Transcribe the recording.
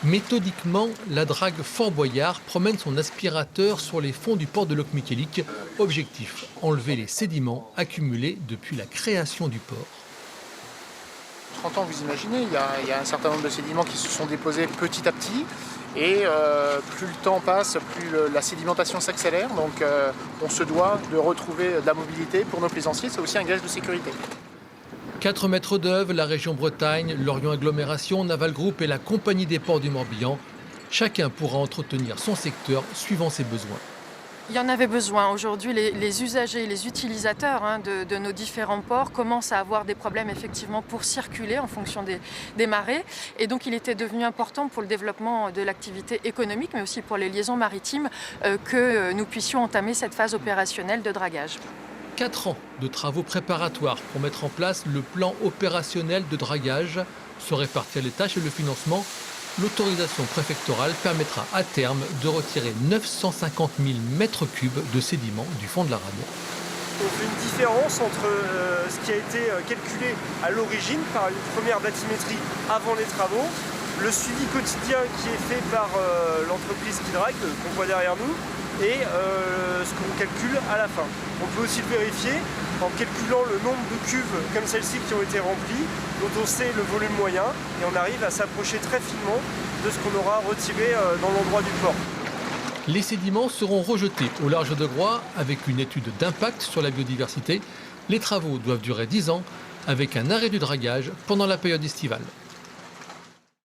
Méthodiquement, la drague Fort Boyard promène son aspirateur sur les fonds du port de Locmiquélic. Objectif, enlever les sédiments accumulés depuis la création du port. 30 ans, vous imaginez, il y a un certain nombre de sédiments qui se sont déposés petit à petit. Et plus le temps passe, plus la sédimentation s'accélère. Donc on se doit de retrouver de la mobilité pour nos plaisanciers. C'est aussi un gage de sécurité. 4 maîtres d'œuvre, la région Bretagne, Lorient Agglomération, Naval Group et la Compagnie des ports du Morbihan. Chacun pourra entretenir son secteur suivant ses besoins. Il y en avait besoin. Aujourd'hui, les usagers, les utilisateurs de nos différents ports commencent à avoir des problèmes effectivement pour circuler en fonction des marées. Et donc, il était devenu important pour le développement de l'activité économique, mais aussi pour les liaisons maritimes, que nous puissions entamer cette phase opérationnelle de dragage. 4 ans de travaux préparatoires pour mettre en place le plan opérationnel de dragage. Se répartir les tâches et le financement. L'autorisation préfectorale permettra à terme de retirer 950 000 mètres cubes de sédiments du fond de la rade. On fait une différence entre ce qui a été calculé à l'origine par une première bathymétrie avant les travaux, le suivi quotidien qui est fait par l'entreprise qui drague, qu'on voit derrière nous, et ce qu'on calcule à la fin. On peut aussi le vérifier en calculant le nombre de cuves comme celle-ci qui ont été remplies, dont on sait le volume moyen, et on arrive à s'approcher très finement de ce qu'on aura retiré dans l'endroit du port. Les sédiments seront rejetés au large de Groix avec une étude d'impact sur la biodiversité. Les travaux doivent durer 10 ans avec un arrêt du dragage pendant la période estivale.